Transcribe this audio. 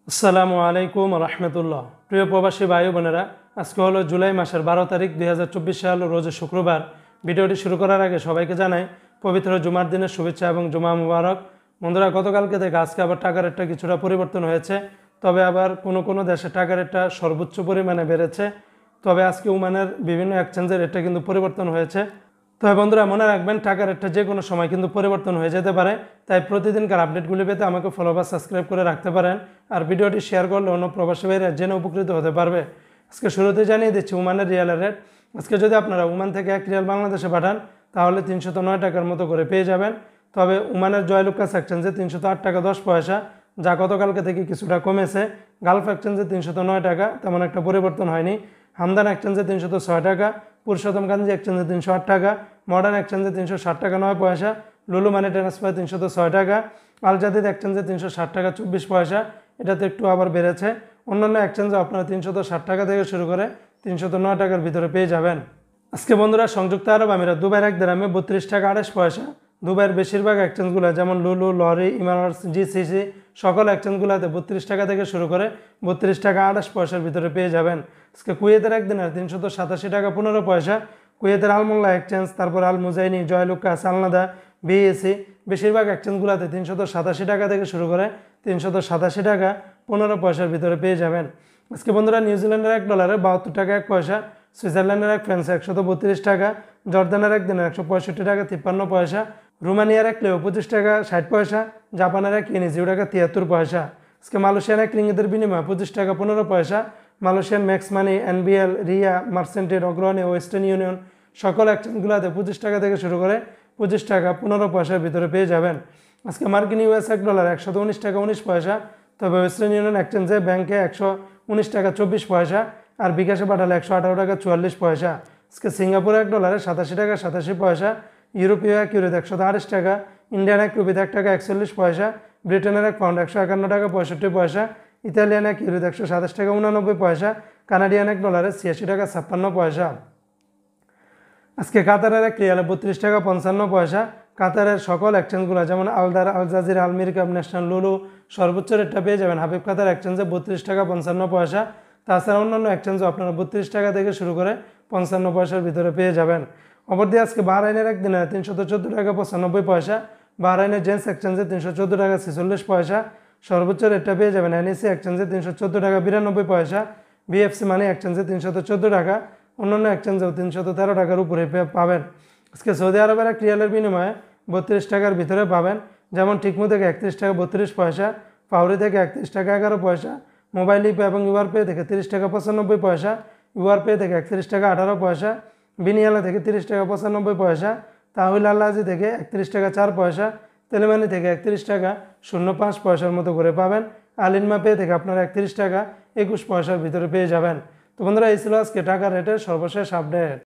আসসালামু আলাইকুম রহমতুল্লাহ। প্রিয় প্রবাসী ভাই বোনেরা, আজকে হলো জুলাই মাসের 12 তারিখ 2024 সাল, রোজ শুক্রবার। ভিডিওটি শুরু করার আগে সবাইকে জানাই পবিত্র জুমার দিনের শুভেচ্ছা এবং জুমা মুবারক। বন্ধুরা, গতকালকে থেকে আজকে আবার টাকার রেটটা কিছুটা পরিবর্তন হয়েছে, তবে আবার কোনো দেশে টাকার রেটটা সর্বোচ্চ পরিমাণে বেড়েছে। তবে আজকে ওমানের বিভিন্ন এক্সচেঞ্জের রেটটা কিন্তু পরিবর্তন হয়েছে। তবে বন্ধুরা, মনে রাখবেন টাকার রেটটা যে কোনো সময় কিন্তু পরিবর্তন হয়ে যেতে পারে, তাই প্রতিদিনকার আপডেটগুলি পেতে আমাকে ফলো বা সাবস্ক্রাইব করে রাখতে পারেন। আর ভিডিওটি শেয়ার করলে অন্য প্রবাসী ভাইরা জেনে উপকৃত হতে পারবে। আজকে শুরুতে জানিয়ে দিচ্ছি ওমানের রিয়ালের রেট। আজকে যদি আপনারা ওমান থেকে 1 রিয়াল বাংলাদেশে পাঠান তাহলে 309 টাকার মতো করে পেয়ে যাবেন। তবে ওমানের জয়লুকাস এক্সচেঞ্জে 308 টাকা 10 পয়সা, যা গতকালকে থেকে কিছুটা কমেছে। গালফ এক্সচেঞ্জে 309 টাকা, তেমন একটা পরিবর্তন হয়নি। হামদান এক্সচেঞ্জে 306 টাকা, পুরুষোত্তমগঞ্জ এক্সচেঞ্জে 308 টাকা, মডার্ন এক্সচেঞ্জে 360 টাকা 9 পয়সা, লুলু মানি ট্রান্সফার 306 টাকা, আল জাদিদ এক্সচেঞ্জে 360 টাকা 24 পয়সা, এটাতে একটু আবার বেড়েছে। অন্যান্য এক্সচেঞ্জে আপনারা 360 টাকা থেকে শুরু করে 309 টাকার ভিতরে পেয়ে যাবেন। আজকে বন্ধুরা, সংযুক্ত আরব আমিরাত দুবাইয়ের 1 দিরহামে 32 টাকা 28 পয়সা। দুবাইয়ের বেশিরভাগ এক্সচেঞ্জগুলো যেমন লুলু, লরি, ইমারাটস, জিসিসি সকল এক্সচেঞ্জগুলোতে 32 টাকা থেকে শুরু করে 32 টাকা 28 পয়সার ভিতরে পেয়ে যাবেন। আজকে কুয়েতের 1 দিনার 387 টাকা 15 পয়সা। কুয়েতের আলমোল্লা এক্সচেঞ্জ, তারপর আল মুজাইনি, জয়লুকাস, আলনাদা, বিএসি বেশিরভাগ এক্সচেঞ্জগুলোতে 387 টাকা থেকে শুরু করে 387 টাকা 15 পয়সার ভিতরে পেয়ে যাবেন। আজকে বন্ধুরা, নিউজিল্যান্ডের $1 72 টাকা 1 পয়সা, সুইজারল্যান্ডের 1 ফ্রান্স 132 টাকা, জর্দানের 1 দিনার 165 টাকা 53 পয়সা, রোমানিয়ার 1 লেও 25 টাকা 60 পয়সা, জাপানের 1 ইয়েন 0 টাকা 73 পয়সা। আজকে মালয়েশিয়ার 1 রিঙ্গিতের বিনিময়ে 25 টাকা 15 পয়সা। মালয়েশিয়ান ম্যাক্স মানি, এনবিএল, রিয়া, মার্সেন্টেড, অগ্রণী, ওয়েস্টার্ন ইউনিয়ন সকল এক্সচেঞ্জগুলোতে 25 টাকা থেকে শুরু করে 25 টাকা 15 পয়সার ভিতরে পেয়ে যাবেন। আজকে মার্কিন ইউএস $1 119 টাকা 19 পয়সা। তবে ওয়েস্টার্ন ইউনিয়ন এক্সচেঞ্জে ব্যাংকে 119 টাকা 24 পয়সা, আর বিকাশে পাঠালে 118 টাকা 44 পয়সা। আজকে সিঙ্গাপুর $1 87 টাকা 87 পয়সা, ইউরোপীয় 1 ইউরোতে 128 টাকা, ইন্ডিয়ান 1 রুপিতে 1 টাকা 41 পয়সা, ব্রিটেনের 1 পাউন্ড 151 টাকা 65 পয়সা, ইতালিয়ান 1 ইউরোতে 127 টাকা 89 পয়সা, কানাডিয়ান $1 86 টাকা 56 পয়সা। আজকে কাতারের 1 রিয়ালে 32 টাকা 55 পয়সা। কাতারের সকল এক্সচেঞ্জগুলো যেমন আলদার, আল জাজিরা, আলমিরকাব, ন্যাশনাল, লুলু সর্বোচ্চ রেটটা পেয়ে যাবেন হাবিব কাতার এক্সচেঞ্জে 32 টাকা 55 পয়সা। তাছাড়া অন্যান্য এক্সচেঞ্জও আপনারা 32 টাকা থেকে শুরু করে 55 পয়সার ভিতরে পেয়ে যাবেন। অপরদিকে আজকে বাহরাইনের 1 দিনে 314 টাকা 95 পয়সা, বাহরাইনের জেন্টস এক্সচেঞ্জে 314 টাকা 46 পয়সা। সর্বোচ্চ রেটটা পেয়ে যাবেন এনইসি এক্সচেঞ্জে 314 টাকা 92 পয়সা, বিএফসি মানি এক্সচেঞ্জে 314 টাকা, অন্যান্য এক্সচেঞ্জেও 313 টাকার উপরে পাবেন। আজকে সৌদি আরবের 1 রিয়ালের বিনিময়ে 32 টাকার ভিতরে পাবেন, যেমন টিকমু থেকে 31 টাকা 32 পয়সা, ফাউরি থেকে 31 টাকা 11 পয়সা, মোবাইল ইপে এবং ইউআরপে থেকে 30 টাকা 95 পয়সা, ইউআরপে থেকে 31 টাকা 18 পয়সা, বিনিয়ালা থেকে 30 টাকা 95 পয়সা, তাহুল আল্লাজি থেকে 31 টাকা 4 পয়সা, তেলেমানি থেকে 31 টাকা 05 পয়সার মতো করে পাবেন। আলিনমা পে থেকে আপনারা 31 টাকা 21 পয়সার ভিতরে পেয়ে যাবেন। তো বন্ধুরা, এই ছিল আজকে টাকার রেটের সর্বশেষ আপডেট।